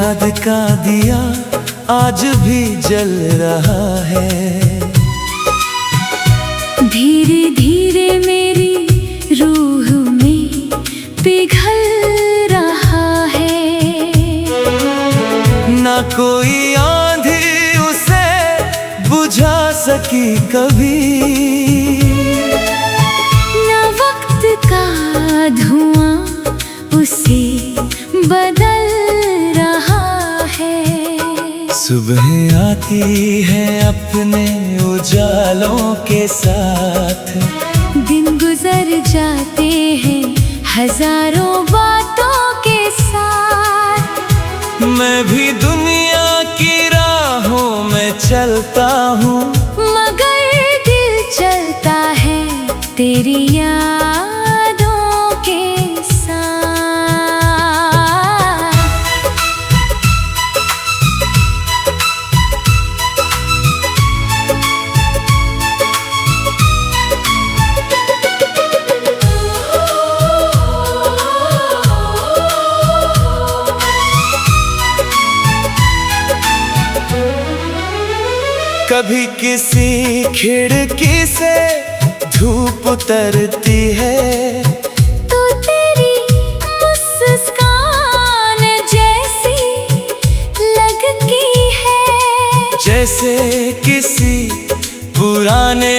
याद का दिया आज भी जल रहा है। धीरे धीरे मेरी रूह में पिघल रहा है। ना कोई आंधी उसे बुझा सकी कभी, ना वक्त का धुआं उसे बदल रहा है। सुबह आती है अपने उजालों के साथ, दिन गुजर जाते हैं हजारों बातों के साथ। मैं भी दुनिया की राहों में चलता हूँ, मगर दिल चलता है तेरी यादों के साथ। कभी किसी खिड़की से धूप उतरती है, तो तेरी मुस्कान जैसी लगती है। जैसे किसी पुराने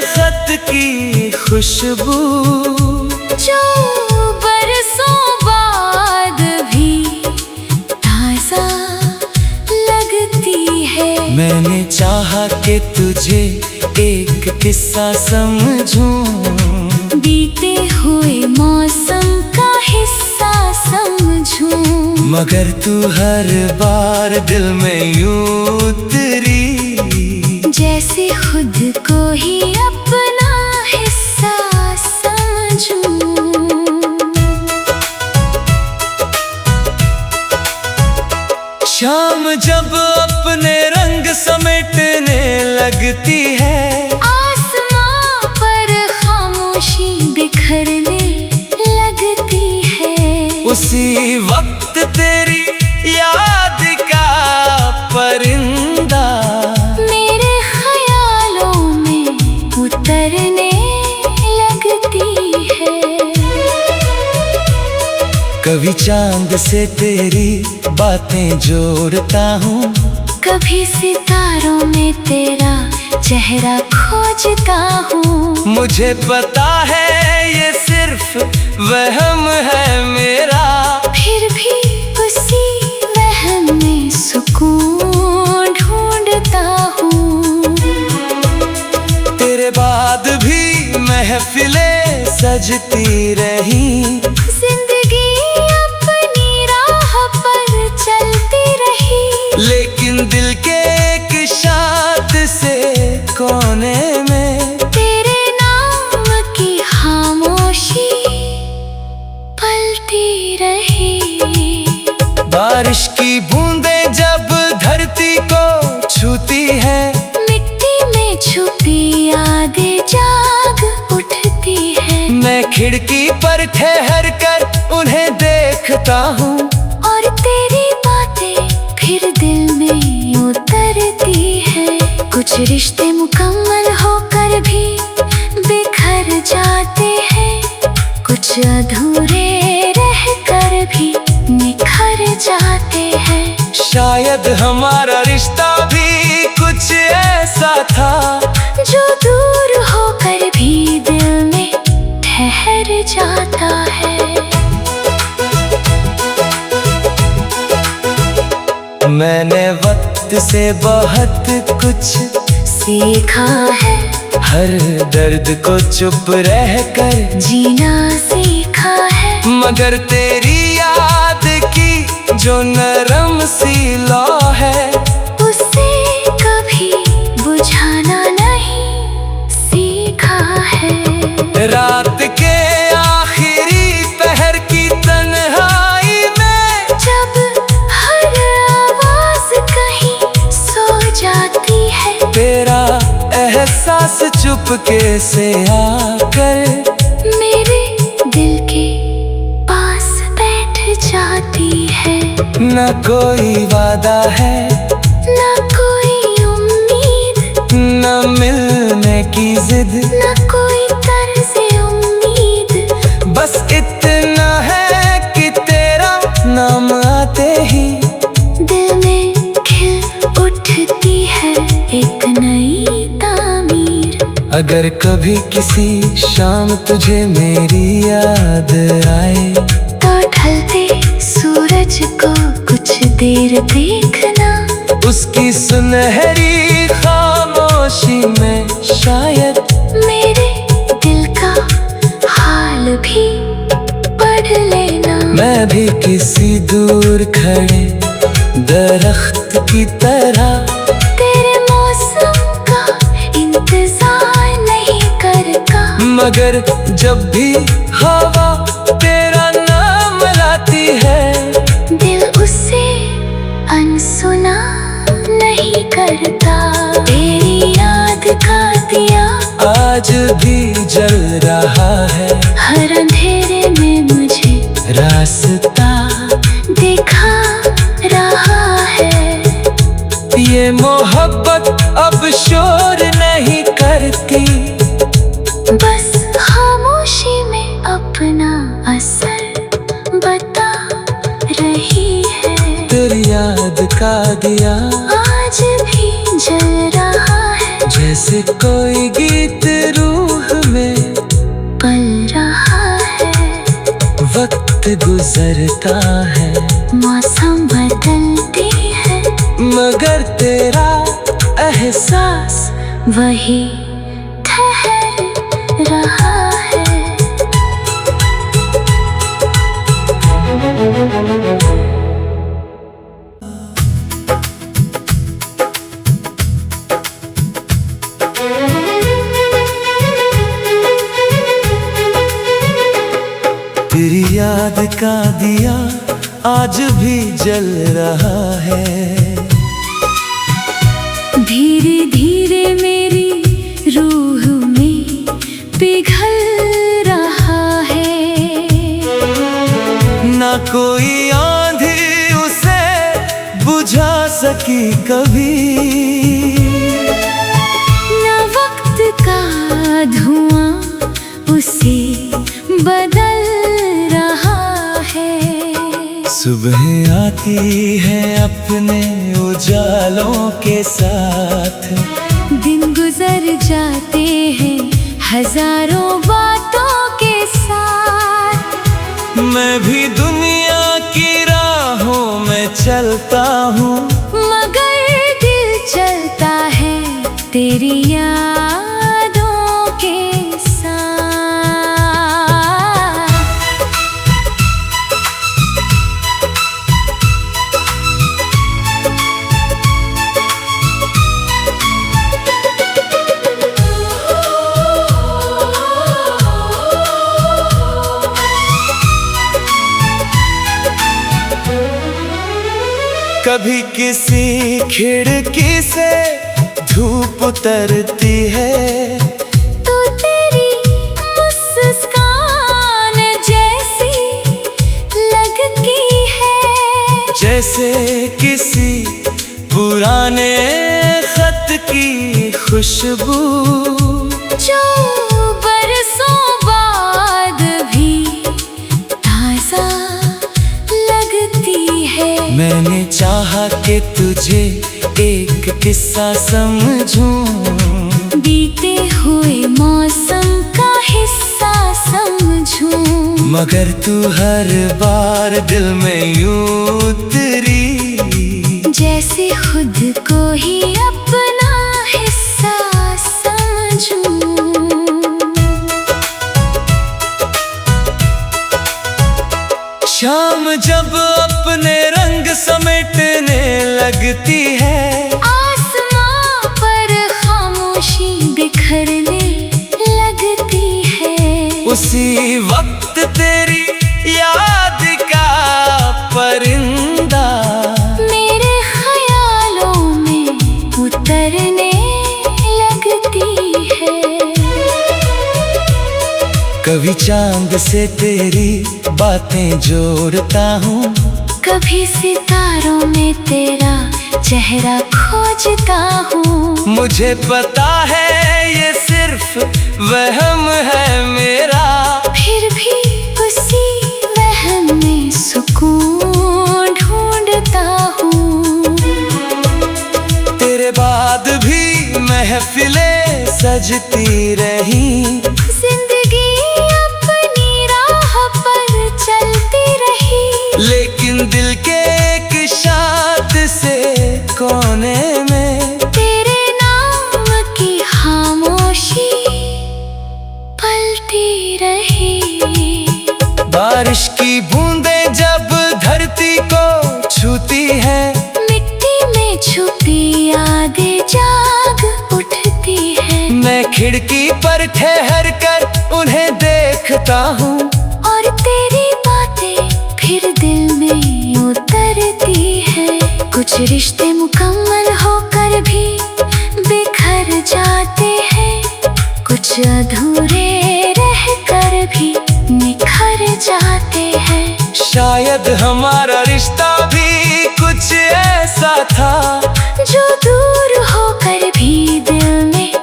खत की खुशबू, जो बरसों बाद भी ताजा लगती है। मैंने चाहा कि तुझे एक किस्सा समझूं, बीते हुए मौसम का हिस्सा समझूं। मगर तू हर बार दिल में यूं उतरी, जैसे खुद को ही अपना हिस्सा समझूं। शाम जब अपने रंग समेटने लगती है, आसमां पर खामोशी बिखरने लगती है। उसी वक्त तेरी याद का परिंदा मेरे ख्यालों में उतरने लगती है। कभी चांद से तेरी बातें जोड़ता हूँ, कभी सितारों में तेरा चेहरा खोजता हूँ। मुझे पता है ये सिर्फ वहम है मेरा, फिर भी उसी वहम में सुकून ढूंढता हूँ। तेरे बाद भी महफिलें सजती रही, जिंदगी अपनी राह पर चलती रही। लेकिन दिल के एक शात से कोने में तेरे नाम की खामोशी पलती रही। बारिश की बूंदें जब धरती को छूती है, मिट्टी में छुपी यादें जाग उठती है। मैं खिड़की पर ठहर कर उन्हें देखता हूँ, और तेरी बातें फिर दिल में उतरती है। कुछ रिश्ते मुकम्मल होकर भी बिखर जाते हैं, कुछ अधूरे रहकर भी निखर जाते हैं। शायद हमारा रिश्ता भी कुछ ऐसा था, जो दूर होकर भी दिल में ठहर जाता है। मैंने वक्त से बहुत कुछ सीखा है, हर दर्द को चुप रहकर जीना सीखा है। मगर तेरी याद की जो नरम सी लौ है, उसे कभी बुझाना नहीं सीखा है। रात के आखिरी पहर की तन्हाई में, जब हर आवाज कहीं सो जाती है, तेरा एहसास चुपके से आकर मेरे दिल के पास बैठ जाती है। न कोई वादा है, न कोई उम्मीद, न मिलने की जिद, न कोई तर्ज़े उम्मीद। बस इतना है कि तेरा नाम आते ही दिल में खिल उठती है एक नई तामीर। अगर कभी किसी शाम तुझे मेरी याद आए, तो ढलते सूरज को कुछ देर देखना। उसकी सुनहरी खामोशी में शायद मेरे दिल का हाल भी पढ़ लेना। मैं भी किसी दूर खड़े दरख्त की तरह तेरे मौसम का इंतजार नहीं करता। मगर जब भी हवा तेरा नाम लाती है, दिल उसे अनसुना नहीं करता। तेरी याद का दिया आज भी जल रहा है, हर अंधेरे में मुझे रास्ता दिखा रहा है। ये मोहब्बत अब शोर नहीं करती, बस खामोशी में अपना असर बता रही है। तेरी याद का दिया आज भी जल रहा है, जैसे कोई गीत रूह में पल रहा है। वक्त गुजरता है, मौसम बदलते हैं, मगर तेरा एहसास वही ठहर रहा है। तेरी याद का दिया आज भी जल रहा है। धीरे धीरे मेरी रूह में पिघल रहा है। ना कोई आंधी उसे बुझा सकी कभी, ना वक्त का धुआं उसे बदल रहा है। सुबह आती है अपने उजालों के साथ, दिन गुजर जाते हैं हजारों बातों के साथ। मैं भी दुनिया की राहों में चलता हूँ, मगर दिल चलता है तेरी यादों के साथ। कभी किसी खिड़की से धूप उतरती है, तो तेरी मुस्कान जैसी लगती है। जैसे किसी पुराने खत की खुशबू, जो बरसों बाद भी ताजा लगती है। मैंने चाहा कि तुझे एक किस्सा समझूं, बीते हुए मौसम का हिस्सा समझूं। मगर तू हर बार दिल में यूं उतरी, जैसे खुद को ही अपना हिस्सा समझूं। शाम जब अपने रंग समेटने लगती है, आसमां पर खामोशी बिखरने लगती है। उसी वक्त तेरी याद का परिंदा मेरे ख्यालों में उतरने लगती है। कभी चांद से तेरी बातें जोड़ता हूँ, कभी सितारों में तेरा चेहरा खोजता हूँ। मुझे पता है ये सिर्फ वहम है मेरा, फिर भी उसी वहम में सुकून ढूंढता हूँ। तेरे बाद भी महफिलें सजती रही, जिंदगी अपनी राह पर चलती रही, लेकिन दिल के एक शांत से कोने में तेरे नाम की खामोशी पलती रही। बारिश की बूंदें जब धरती को छूती है, मिट्टी में छुपी यादें जाग उठती है। मैं खिड़की पर ठहर कर उन्हें देखता हूँ, और तेरी बातें फिर दिल में उतरती है। कुछ रिश्ते मुकम्मल होकर भी बिखर जाते हैं, कुछ अधूरे रहकर भी निखर जाते हैं। शायद हमारा रिश्ता भी कुछ ऐसा था, जो दूर होकर भी दिल में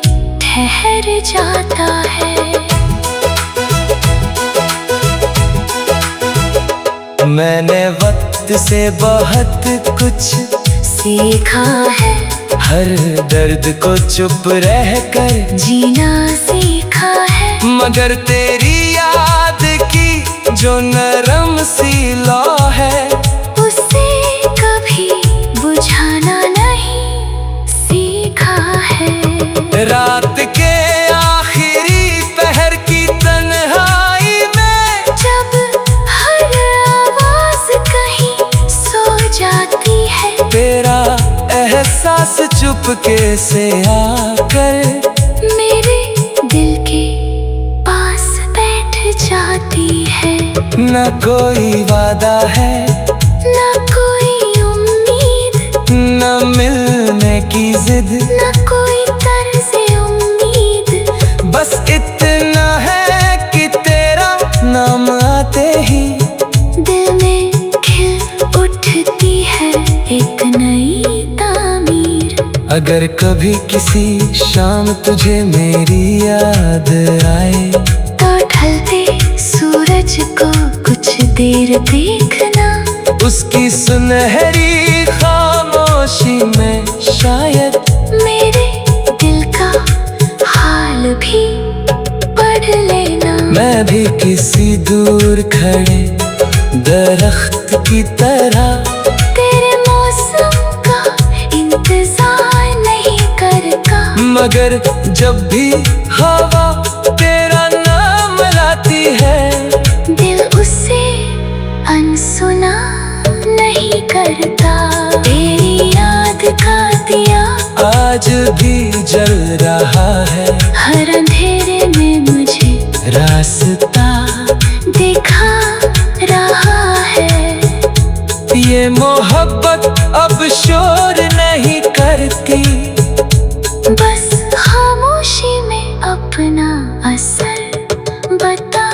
ठहर जाता है। मैंने वक्त से बहुत कुछ सीखा है, हर दर्द को चुप रहकर जीना सीखा है। मगर तेरी याद की जो नरम सी लौ है, उसे कभी बुझाना नहीं सीखा है। रात के आखिरी पहर की तन्हाई में जब हर आवाज कहीं सो जाती है, तेरा एहसास चुपके से आकर मेरे दिल के पास बैठ जाती है। न कोई वादा है, न कोई उम्मीद, न मिलने की जिद, न कोई तर्ज़े उम्मीद। बस इतना है कि तेरा नाम आते ही दिल में खिल उठती है एक नई तामीर। अगर कभी किसी शाम तुझे मेरी याद आए, तो ढलते सूरज को कुछ देर देखना, उसकी सुनहरी खामोशी में शायद मेरे दिल का हाल भी पढ़ लेना। मैं भी किसी दूर खड़े दरख्त की तरह तेरे मौसम का इंतजार नहीं करता, मगर जब भी हवा तेरा नाम लाती है, दिल उसे अनसुना नहीं करता। तेरी याद का दिया आज भी जल रहा है, हर अंधेरे में मुझे रास्ता दिखा रहा है। ये मोहब्बत अब शोर नहीं करती, बस खामोशी में अपना असर बता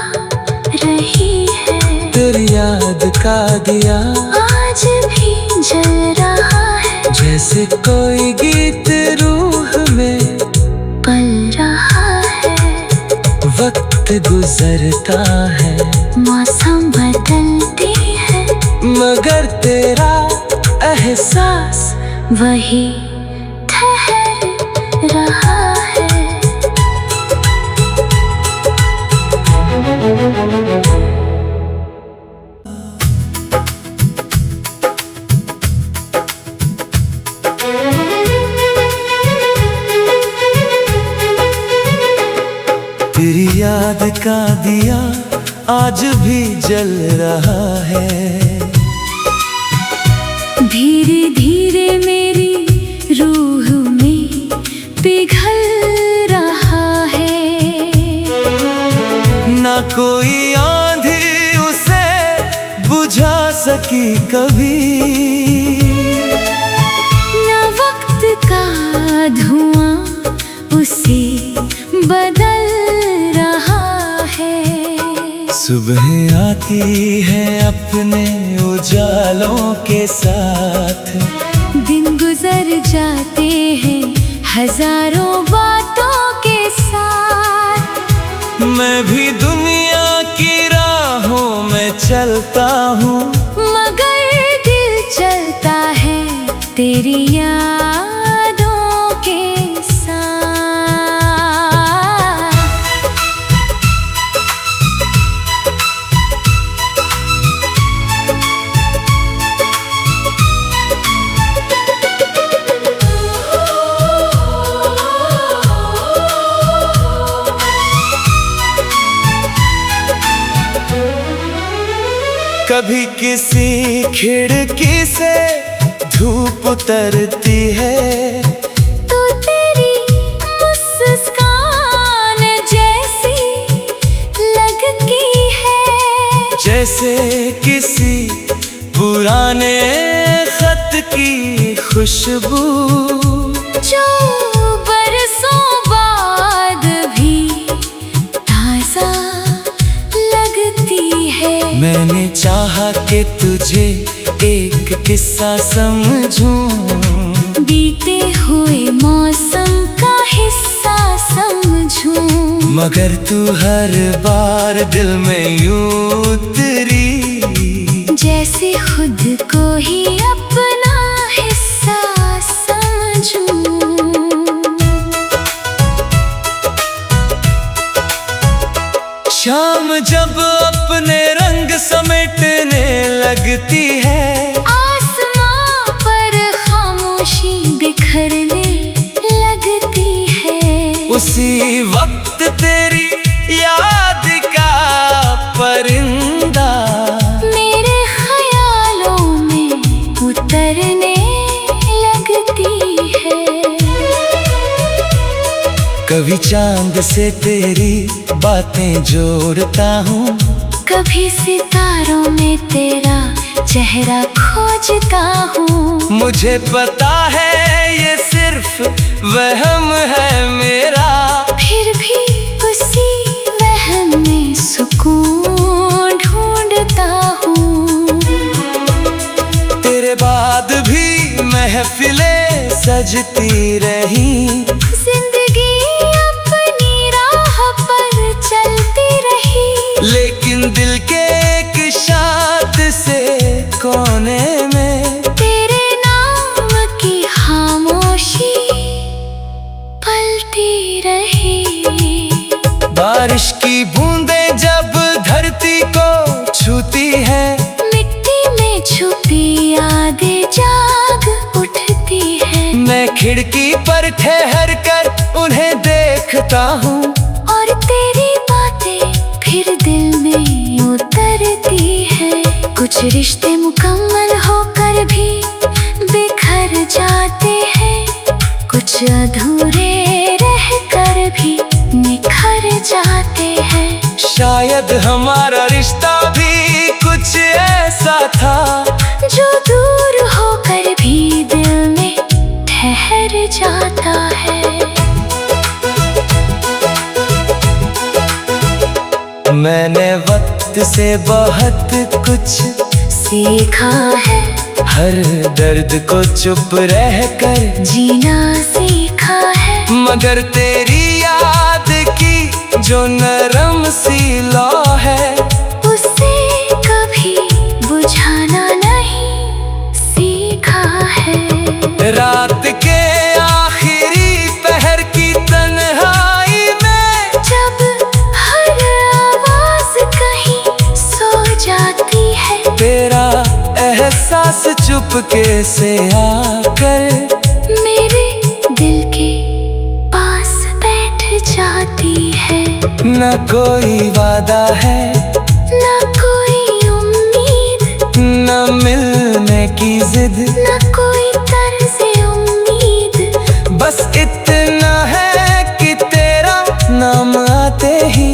रही है। तेरी याद का दिया आज भी जल रहा है, जैसे कोई गीत रूह में पल रहा है। वक्त गुजरता है, मौसम बदलते हैं, मगर तेरा एहसास वही ठहर रहा है। तेरी याद का दिया आज भी जल रहा है, धीरे धीरे मेरी रूह में पिघल रहा है। ना कोई आंधी उसे बुझा सकी कभी, न वक्त का धुआं उसे बदल रहा है। सुबह आती है अपने उजालों के साथ, दिन गुजर जाते हैं हजारों बातों के साथ। मैं भी दुनिया की राहों में चलता हूँ, मगर दिल चलता है तेरी यादों के साथ। कभी किसी खिड़की से धूप उतरती है, तो तेरी मुस्कान जैसी लगती है, जैसे किसी पुराने खत की खुशबू, जो बरसों बाद भी ताजा लगती है। मैंने चाहा कि तुझे एक किस्सा समझूं, बीते हुए मौसम का हिस्सा समझूं, मगर तू हर बार दिल में यूं उतरी, जैसे खुद को ही अपना हिस्सा समझूं। शाम जब अपने रंग समेटने लगती है, आसमां पर खामोशी बिखरने लगती है, उसी वक्त तेरी याद का परिंदा मेरे ख्यालों में उतरने लगती है। कभी चांद से तेरी बातें जोड़ता हूँ, कभी सितारों में तेरा चेहरा खोजता हूँ। मुझे पता है ये सिर्फ वहम है मेरा, फिर भी उसी वहम में सुकून ढूंढता हूँ। तेरे बाद भी महफिलें सजती रही, जिंदगी अपनी राह पर चलती रही, लेकिन दिल के एक शात से कोने में तेरे नाम की खामोशी पलती रही। बारिश की बूंदें जब धरती को छूती है, मिट्टी में छुपी यादें जाग उठती है, मैं खिड़की पर ठहर कर उन्हें देखता हूँ, और तेरी बातें फिर दिल में उतरती है। कुछ रिश्ते मुकम्मल होकर भी बिखर जाते हैं, कुछ अधूरे रहकर भी निखर जाते हैं। शायद हमारा रिश्ता भी कुछ ऐसा था, जो दूर होकर भी दिल में ठहर जाता है। मैंने वक्त से बहुत कुछ सीखा है, हर दर्द को चुप रहकर जीना सीखा है, मगर तेरी याद की जो नरम सी लौ है, उसे कभी बुझाना नहीं सीखा है। रात के आखिरी पहर की तन्हाई में जब हर आवाज कहीं सो जाती है, तेरा एहसास चुपके से आकर मेरे दिल के पास बैठ जाती है। न कोई वादा है, न कोई उम्मीद, न मिलने की जिद, न कोई तर्ज़े उम्मीद, बस इतना है कि तेरा नाम आते ही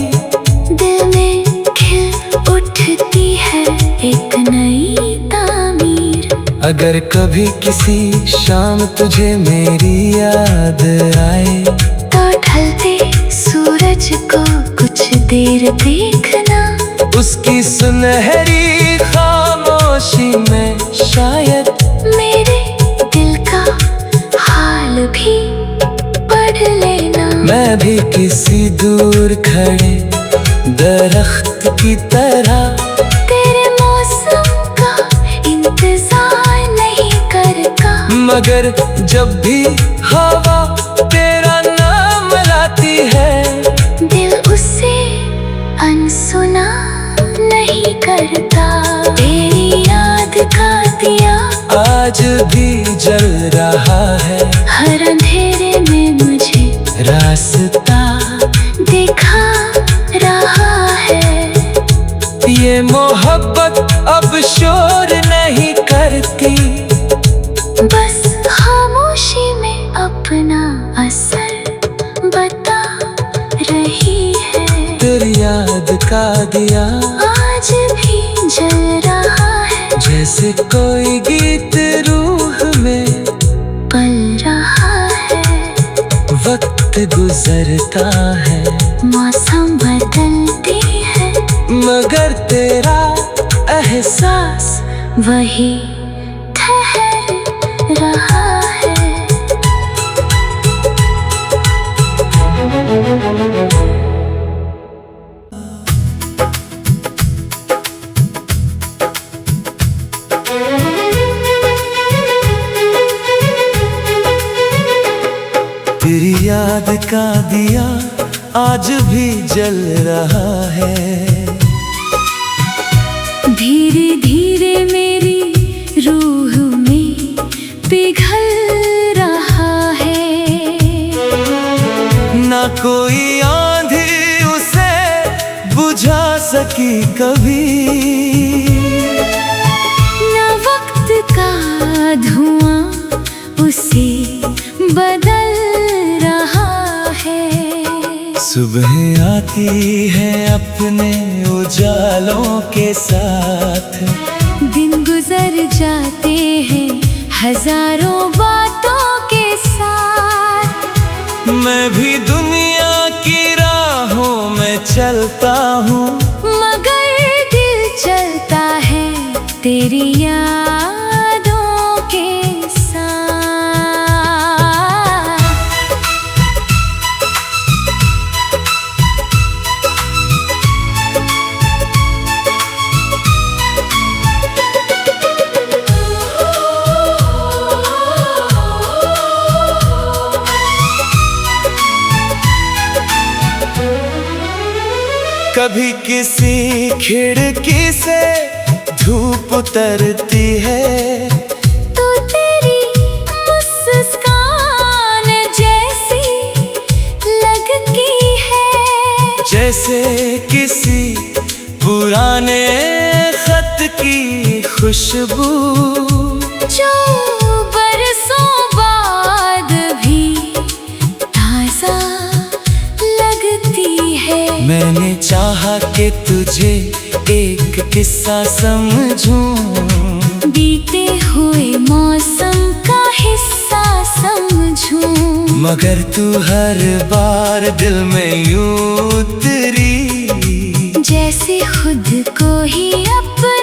दिल में खिल उठती है एक नई तामीर। अगर कभी किसी शाम तुझे मेरी याद आए, तो ढलते सूरज को कुछ देर देखना, उसकी सुनहरी खामोशी में शायद मेरे दिल का हाल भी पढ़ लेना। मैं भी किसी दूर खड़े दरख्त की तरह तेरे मौसम का इंतजार नहीं करता, मगर जब भी हवा तेरा नाम लाती है दिल उसे अनसुना नहीं करता। तेरी याद का दिया आज भी जल रहा है, हर अंधेरे में मुझे रास्ता दिखा रहा है। ये मोहब्बत अब शोर नहीं करती, बस खामोशी में अपना असर बता रही है। तेरी याद का दिया आज भी जल रहा है, जैसे कोई गीत रूह में पल रहा है। वक्त गुजरता है, मौसम बदलते हैं, मगर तेरा एहसास वही ठहर रहा है। तेरी याद का दिया आज भी जल रहा है। धीरे धीरे मेरी रूह में पिघल रहा है। ना कोई आंधी उसे बुझा सकी कभी, ना वक्त का धुआं उसे बदल रहा है। सुबह आती है अपने उजालों के साथ, दिन गुजर जाते हैं हजारों बातों के साथ। मैं भी दुनिया की राहों में चलता हूँ, मगर दिल चलता है तेरी यादों के साथ। कभी किसी खिड़की से धूप उतरती है, तो तेरी मुस्कान जैसी लगती है, जैसे किसी पुराने खत की खुशबू जो बरसों बाद भी ताजा लगती है। मैंने चाहा कि तुझे एक किस्सा समझूं, बीते हुए मौसम का हिस्सा समझूं, मगर तू हर बार दिल में यूं उतरी, जैसे खुद को ही अपना